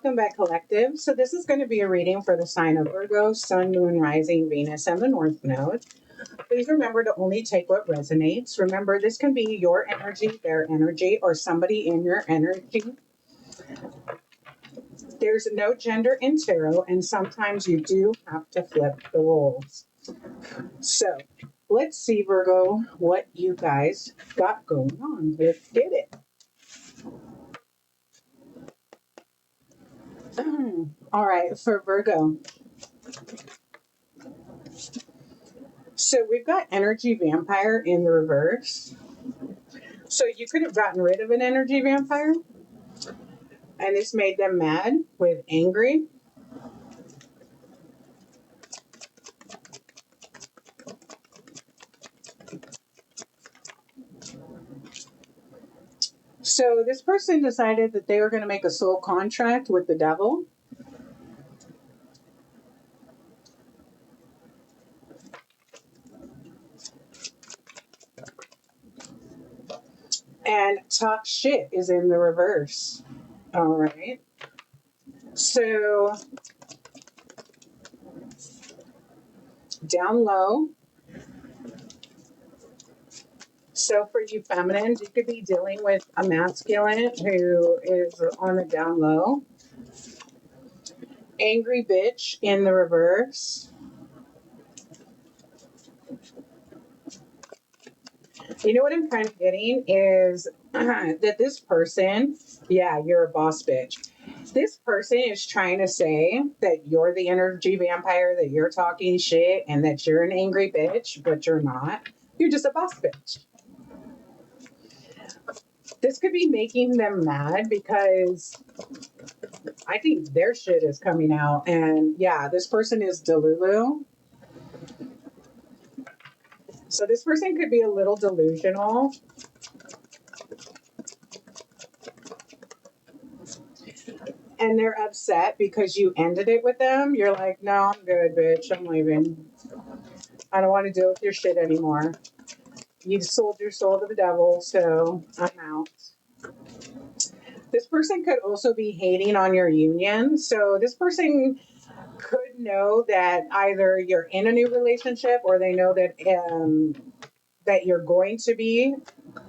welcome back, Collective. So, this is going to be a reading for the sign of Virgo, Sun, Moon, Rising, Venus, and the North Node. Please remember to only take what resonates. Remember, this can be your energy, their energy, or somebody in your energy. There's no gender in tarot, and sometimes you do have to flip the roles. So, let's see, Virgo, what you guys got going on. Let's get it. All right, for Virgo. So we've got energy vampire in the reverse. So you could have gotten rid of an energy vampire, and this made them mad with angry. So this person decided that they were going to make a soul contract with the devil. And talk shit is in the reverse. All right. So down low. So for you feminines, you could be dealing with a masculine who is on the down low. Angry bitch in the reverse. You know what I'm kind of getting is that this person, yeah, you're a boss bitch. This person is trying to say that you're the energy vampire, that you're talking shit, and that you're an angry bitch, but you're not. You're just a boss bitch. This could be making them mad because I think their shit is coming out. And yeah, this person is Delulu. So this person could be a little delusional. And they're upset because you ended it with them. You're like, no, I'm good, bitch. I'm leaving. I don't want to deal with your shit anymore. You sold your soul to the devil, so I'm out. This person could also be hating on your union. So this person could know that either you're in a new relationship or they know that you're going to be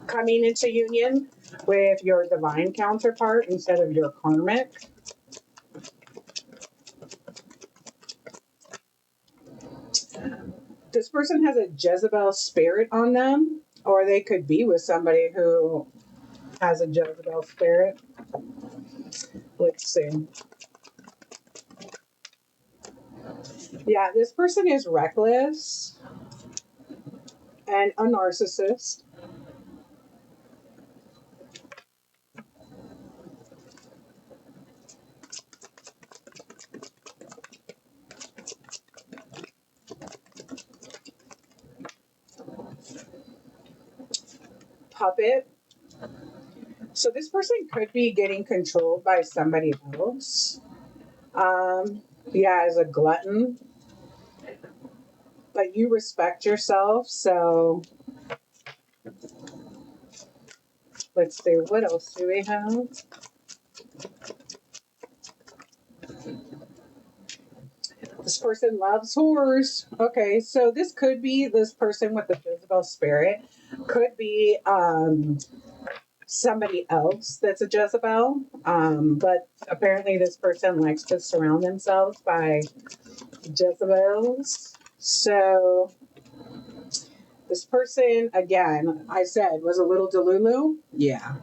coming into union with your divine counterpart instead of your karmic. This person has a Jezebel spirit on them, or they could be with somebody who has a Jezebel spirit. Let's see. Yeah, this person is reckless and a narcissist. Puppet. So this person could be getting controlled by somebody else. Yeah, as a glutton. But you respect yourself, so let's see, what else do we have? This person loves whores. Okay, so this could be this person with the Jezebel spirit. Could be somebody else that's a Jezebel. But apparently this person likes to surround themselves by Jezebels. So this person, again, I said, was a little Delulu. Yeah.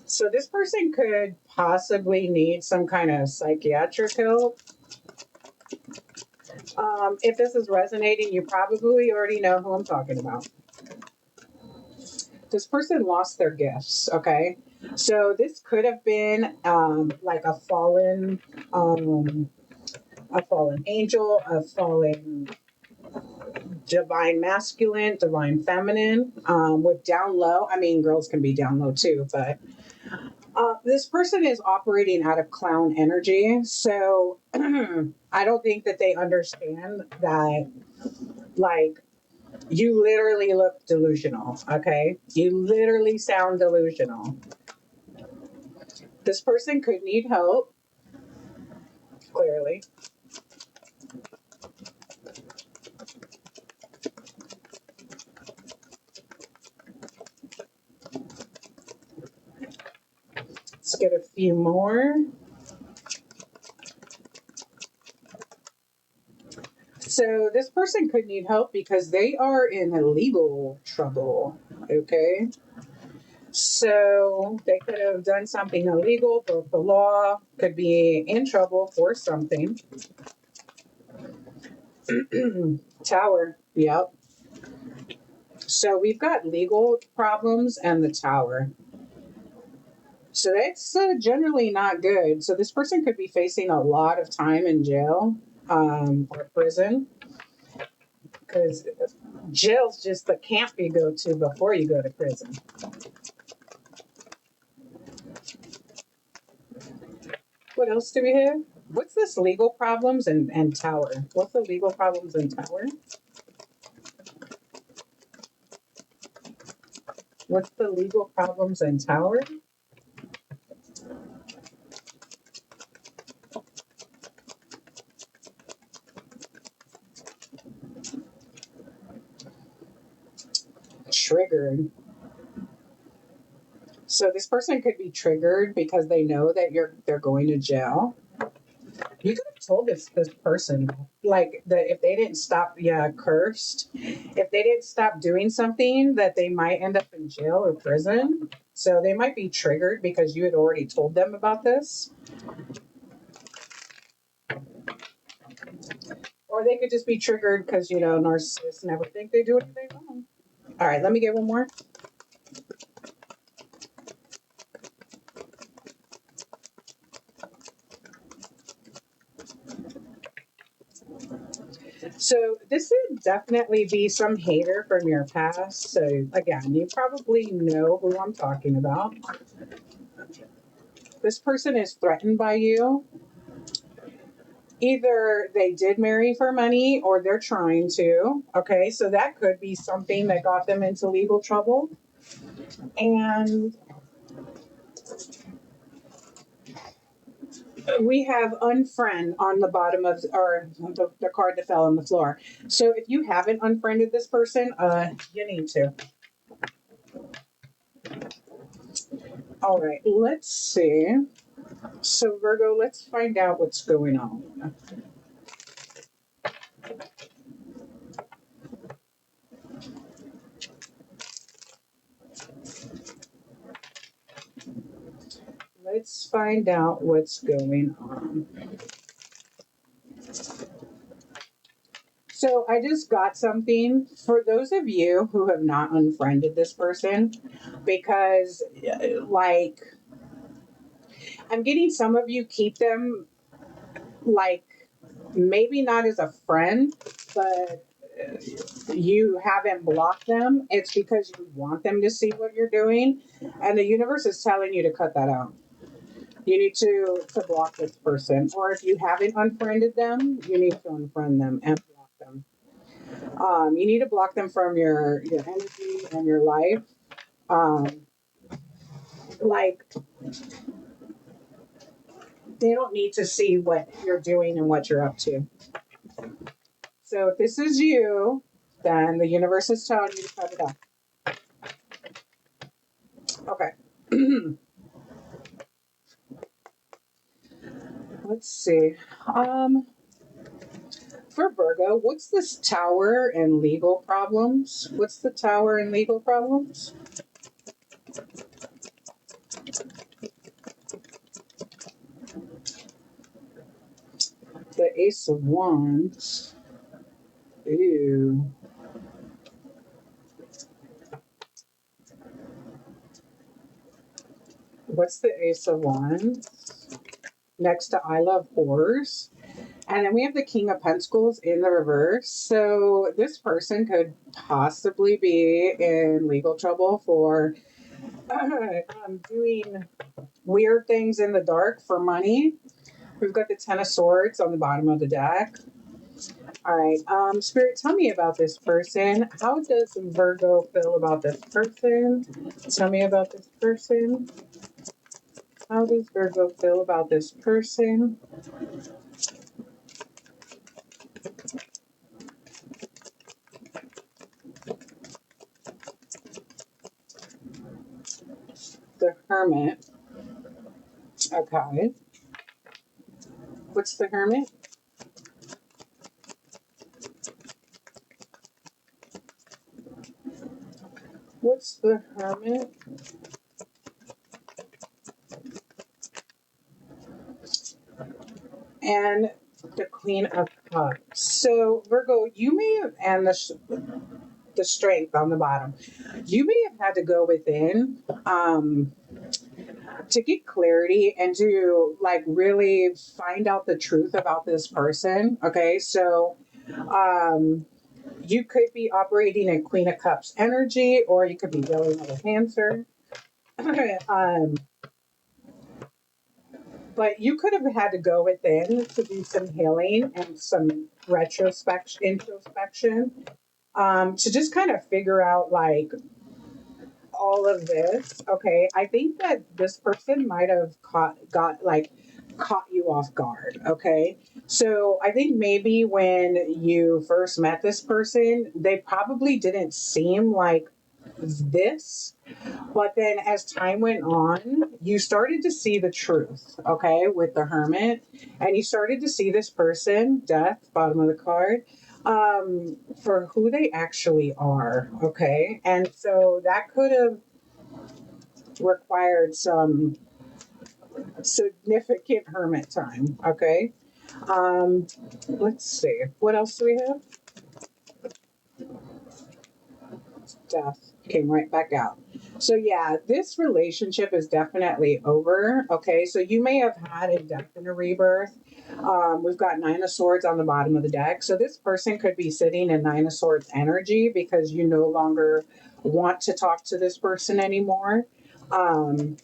So this person could possibly need some kind of psychiatric help. If this is resonating, you probably already know who I'm talking about. This person lost their gifts, okay? So this could have been like a fallen angel, a fallen divine masculine, divine feminine, with down low. I mean, girls can be down low too, but this person is operating out of clown energy. So I don't think that they understand that, like, you literally look delusional, okay? You literally sound delusional. This person could need help, clearly. Let's get a few more. So this person could need help because they are in legal trouble. Okay. So they could have done something illegal, broke the law, could be in trouble for something. Tower. Yep. So we've got legal problems and the tower. So that's generally not good. So this person could be facing a lot of time in jail or prison, because jail's just the camp you go to before you go to prison. What else do we have? What's this legal problems and tower? What's the legal problems and tower? What's the legal problems and tower? Triggered. So this person could be triggered because they know that they're going to jail. You could have told this person like that if they didn't stop, yeah, cursed. If they didn't stop doing something, that they might end up in jail or prison. So they might be triggered because you had already told them about this. Or they could just be triggered because, narcissists never think they do anything wrong. All right, let me get one more. So this would definitely be some hater from your past. So again, you probably know who I'm talking about. This person is threatened by you. Either they did marry for money or they're trying to. Okay, so that could be something that got them into legal trouble. And we have unfriend on the bottom of or the card that fell on the floor. So if you haven't unfriended this person, you need to. All right, let's see. So Virgo, let's find out what's going on. Let's find out what's going on. So I just got something for those of you who have not unfriended this person, because like I'm getting some of you keep them like maybe not as a friend, but you haven't blocked them. It's because you want them to see what you're doing, and the universe is telling you to cut that out. You need to block this person, or if you haven't unfriended them, you need to unfriend them and block them. You need to block them from your energy and your life. Um, like they don't need to see what you're doing and what you're up to. So if this is you, then the universe is telling you to cut it off. Okay. Let's see. Um, for Virgo, what's this tower and legal problems? What's the tower and legal problems? The Ace of Wands. Ew. What's the Ace of Wands? Next to I Love Whores. And then we have the King of Pentacles in the reverse. So this person could possibly be in legal trouble for doing weird things in the dark for money. We've got the Ten of Swords on the bottom of the deck. All right. Spirit, tell me about this person. How does Virgo feel about this person? Tell me about this person. How does Virgo feel about this person? The Hermit. Okay. What's the Hermit? What's the Hermit? And the Queen of Cups. So, Virgo, you may have, and the Strength on the bottom, you may have had to go within to get clarity and to like really find out the truth about this person. Okay. So, um, you could be operating in Queen of Cups energy, or you could be dealing with a Cancer. um, but you could have had to go within to do some healing and some introspection, to just kind of figure out like all of this. Okay, I think that this person might have caught you off guard. Okay, so I think maybe when you first met this person, they probably didn't seem like this, but then as time went on, you started to see the truth, okay, with the Hermit. And you started to see this person, Death, bottom of the card, for who they actually are, okay? And so that could have required some significant Hermit time, okay? Um, let's see. What else do we have? Death came right back out. So yeah, this relationship is definitely over. Okay, so you may have had a death and a rebirth. We've got Nine of Swords on the bottom of the deck. So this person could be sitting in Nine of Swords energy because you no longer want to talk to this person anymore. Um,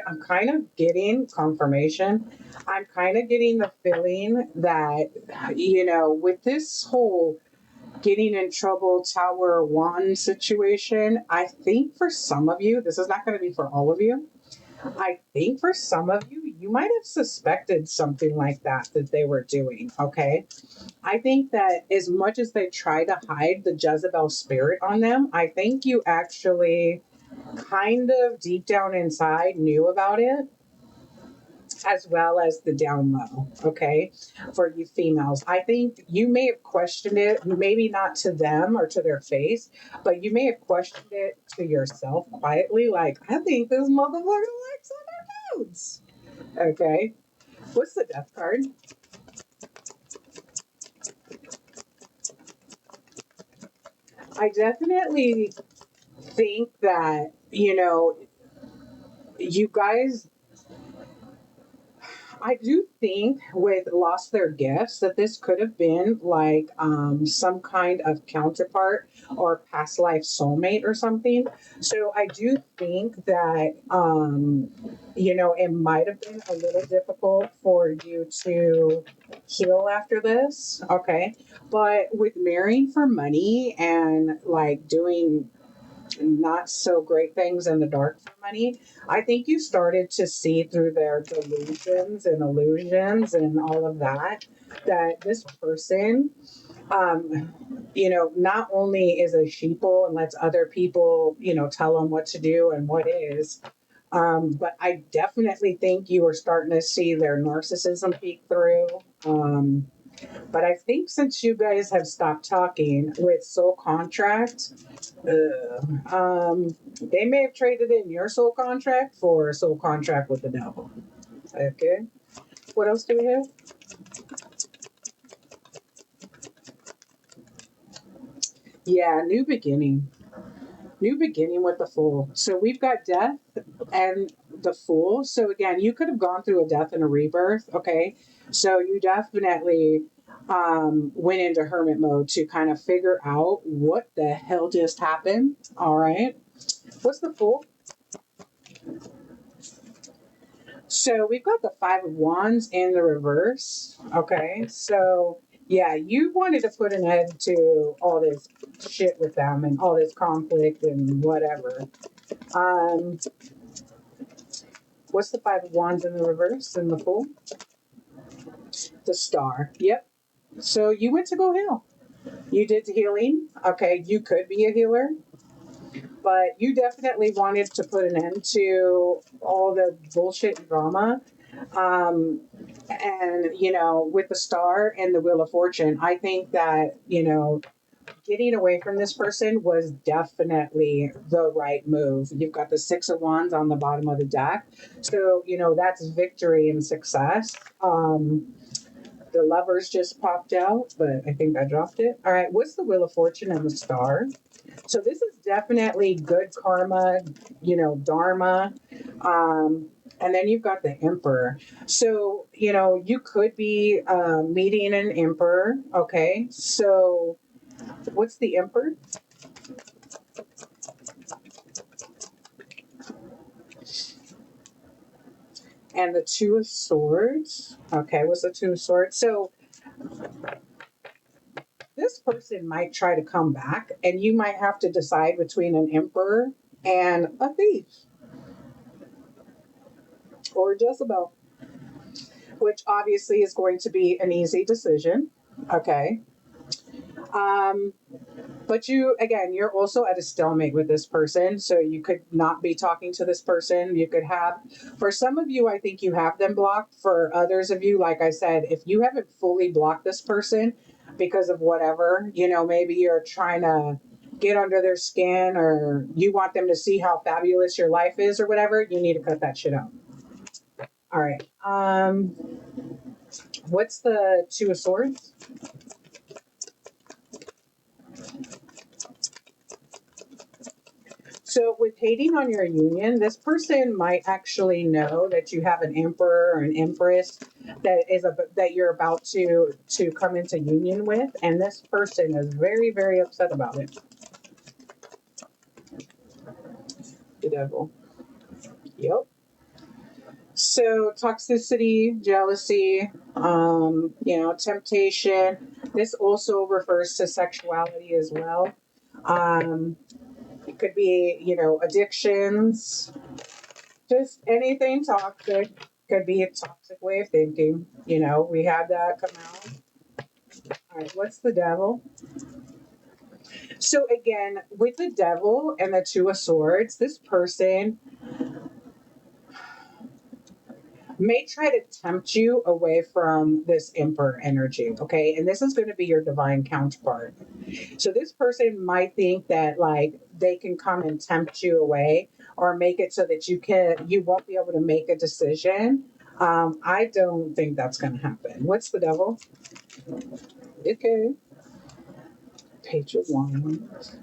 I'm kind of getting confirmation. I'm kind of getting the feeling that, with this whole getting in trouble Tower One situation, I think for some of you, this is not going to be for all of you. I think for some of you, you might have suspected something like that they were doing. Okay. I think that as much as they try to hide the Jezebel spirit on them, I think you actually kind of deep down inside knew about it, as well as the down low, okay, for you females. I think you may have questioned it, maybe not to them or to their face, but you may have questioned it to yourself quietly, like, I think this motherfucker likes other dudes. Okay. What's the Death card? I definitely think that, you guys, I do think with Lost Their Gifts that this could have been like some kind of counterpart or past life soulmate or something. So I do think that, it might have been a little difficult for you to heal after this. Okay. But with marrying for money and like doing not so great things in the dark for money, I think you started to see through their delusions and illusions and all of that, that this person, not only is a sheeple and lets other people, tell them what to do and what is, but I definitely think you were starting to see their narcissism peek through. But I think since you guys have stopped talking with Soul Contract, they may have traded in your soul contract for a soul contract with the devil. Okay. What else do we have? Yeah, new beginning. New beginning with the Fool. So we've got death and the Fool. So again, you could have gone through a death and a rebirth. Okay. So you definitely went into hermit mode to kind of figure out what the hell just happened. All right. What's the Fool? So we've got the Five of Wands in the reverse. Okay. So yeah, you wanted to put an end to all this shit with them and all this conflict and whatever. Um, What's the Five of Wands in the reverse in the Fool? The Star. Yep. So you went to go heal. You did healing. Okay, you could be a healer, but you definitely wanted to put an end to all the bullshit and drama. Um, and, with the Star and the Wheel of Fortune, I think that, getting away from this person was definitely the right move. You've got the Six of Wands on the bottom of the deck. So, that's victory and success. The Lovers just popped out, but I think I dropped it. All right, what's the Wheel of Fortune and the Star? So this is definitely good karma, dharma. And then you've got the Emperor. So, you could be meeting an Emperor. Okay, so what's the Emperor? And the Two of Swords. Okay, what's the Two of Swords? So this person might try to come back, and you might have to decide between an Emperor and a thief or Jezebel, which obviously is going to be an easy decision. Okay. Um, But you're also at a stalemate with this person. So you could not be talking to this person. You could have, for some of you, I think you have them blocked. For others of you, like I said, if you haven't fully blocked this person because of whatever, maybe you're trying to get under their skin or you want them to see how fabulous your life is or whatever, you need to cut that shit out. All right. What's the Two of Swords? So with hating on your union, this person might actually know that you have an emperor or an empress that you're about to come into union with, and this person is very, very upset about it. The devil. Yep. So toxicity, jealousy, temptation. This also refers to sexuality as well. It could be, addictions, just anything toxic. Could be a toxic way of thinking. We had that come out. All right, what's the devil? So again, with the devil and the Two of Swords, this person may try to tempt you away from this Emperor energy, okay? And this is going to be your divine counterpart. So this person might think that like they can come and tempt you away or make it so that you won't be able to make a decision. I don't think that's going to happen. What's the devil? Okay. Page of Wands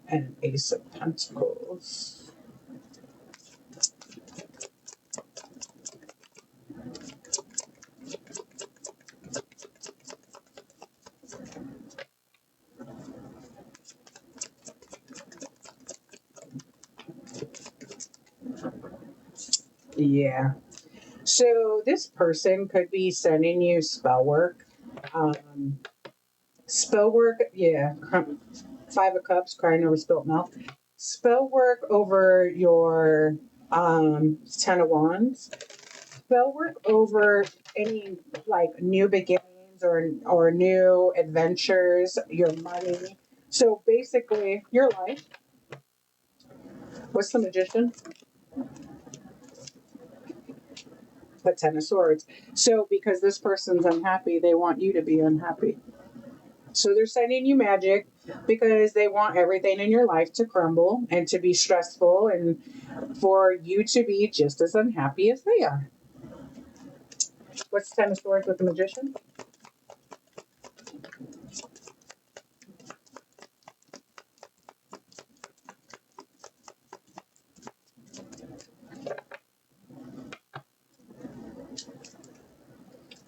and Ace of Pentacles. Yeah. So this person could be sending you spell work. Um, Spell work, yeah. Five of Cups, crying over spilt milk. Spell work over your Ten of Wands. Spell work over any like new beginnings or new adventures, your money. So basically, your life. What's the Magician? The Ten of Swords. So because this person's unhappy, they want you to be unhappy. So they're sending you magic because they want everything in your life to crumble and to be stressful and for you to be just as unhappy as they are. What's Ten of Swords with the Magician?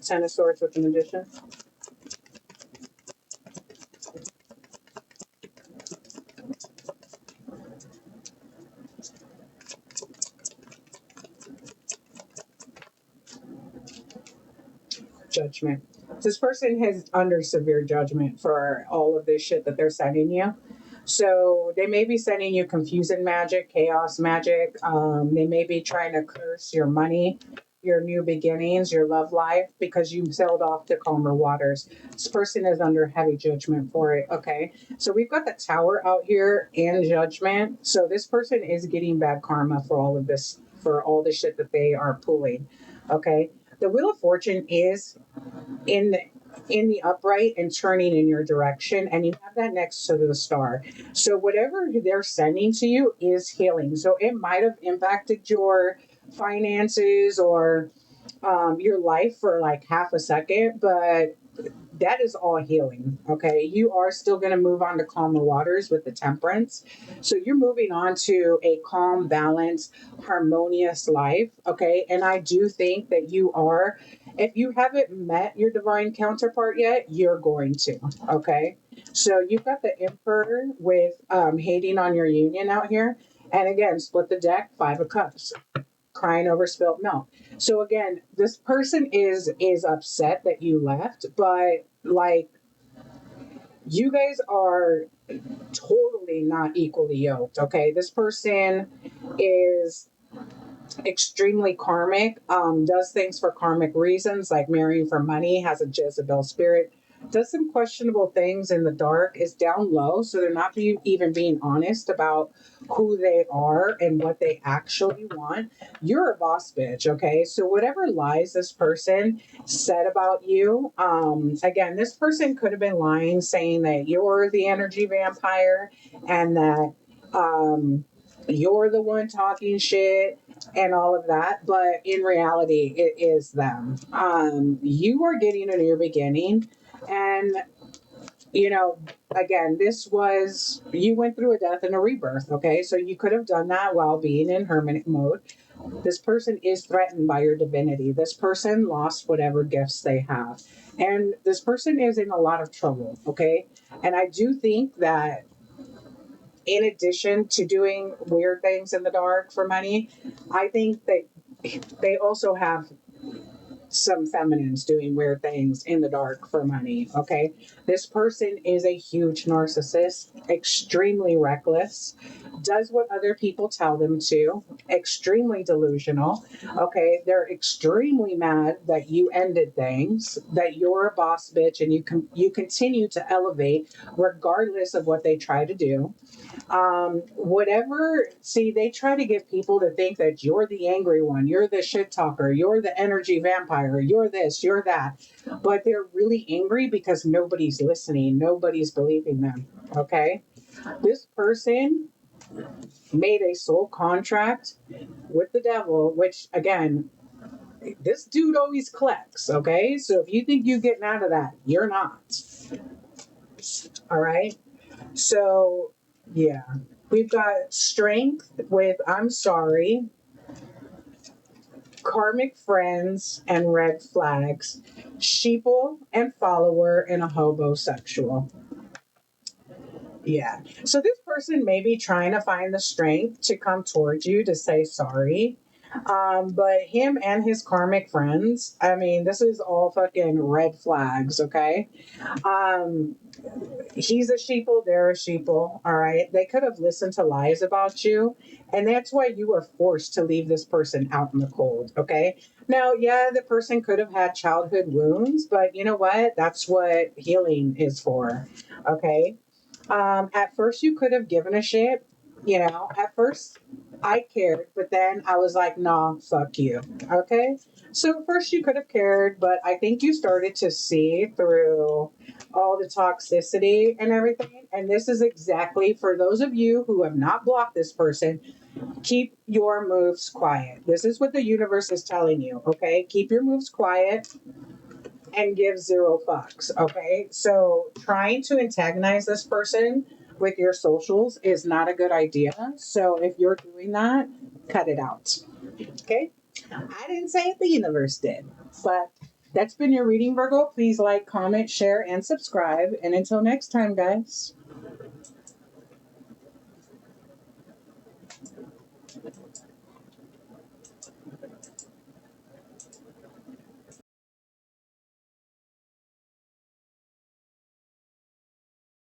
Ten of Swords with the Magician. Judgment. This person is under severe judgment for all of this shit that they're sending you. So they may be sending you confusing magic, chaos magic. They may be trying to curse your money, your new beginnings, your love life, because you sailed off to calmer waters. This person is under heavy judgment for it. Okay. So we've got the tower out here and judgment. So this person is getting bad karma for all of this, for all the shit that they are pulling. Okay. The Wheel of Fortune is in the upright and turning in your direction, and you have that next to the star. So whatever they're sending to you is healing. So it might have impacted your finances or your life for like half a second, but that is all healing. Okay. You are still going to move on to calmer waters with the temperance. So you're moving on to a calm, balanced, harmonious life. Okay. And I do think that you are, if you haven't met your divine counterpart yet, you're going to. Okay. So you've got the Emperor with hating on your union out here. And again, split the deck, Five of Cups, crying over spilt milk. So again, this person is upset that you left, but like you guys are totally not equally yoked. Okay, this person is extremely karmic, does things for karmic reasons, like marrying for money, has a Jezebel spirit, does some questionable things in the dark, is down low, so they're not even being honest about who they are and what they actually want. You're a boss bitch, okay? So whatever lies this person said about you, again, this person could have been lying, saying that you're the energy vampire and that you're the one talking shit and all of that, but in reality, it is them. You are getting a new beginning, and you know, again, this was you went through a death and a rebirth. Okay, so you could have done that while being in hermit mode. This person is threatened by your divinity. This person lost whatever gifts they have, and this person is in a lot of trouble. Okay, and I do think that in addition to doing weird things in the dark for money, I think that they also have some feminines doing weird things in the dark for money. Okay. This person is a huge narcissist, extremely reckless, does what other people tell them to, extremely delusional. Okay. They're extremely mad that you ended things, that you're a boss bitch and you continue to elevate regardless of what they try to do. Whatever, see, they try to get people to think that you're the angry one, you're the shit talker, you're the energy vampire, you're this, you're that. But they're really angry because nobody's listening, nobody's believing them. Okay. This person made a soul contract with the devil, which again, this dude always collects. Okay. So if you think you're getting out of that, you're not. All right. So, yeah, we've got strength with I'm sorry, karmic friends and red flags, sheeple and follower, and a hobosexual. Yeah. So this person may be trying to find the strength to come towards you to say sorry. But him and his karmic friends, I mean, this is all fucking red flags, okay? Um, he's a sheeple, they're a sheeple, all right? They could have listened to lies about you, and that's why you were forced to leave this person out in the cold, okay? Now, yeah, the person could have had childhood wounds, but you know what? That's what healing is for, okay? At first, you could have given a shit. You know, at first I cared, but then I was like, nah, fuck you. Okay. So at first you could have cared, but I think you started to see through all the toxicity and everything. And this is exactly for those of you who have not blocked this person, keep your moves quiet. This is what the universe is telling you. Okay. Keep your moves quiet and give zero fucks. Okay. So trying to antagonize this person with your socials is not a good idea. So if you're doing that, cut it out. Okay. I didn't say it, the universe did. But that's been your reading, Virgo. Please like, comment, share, and subscribe. And until next time, guys.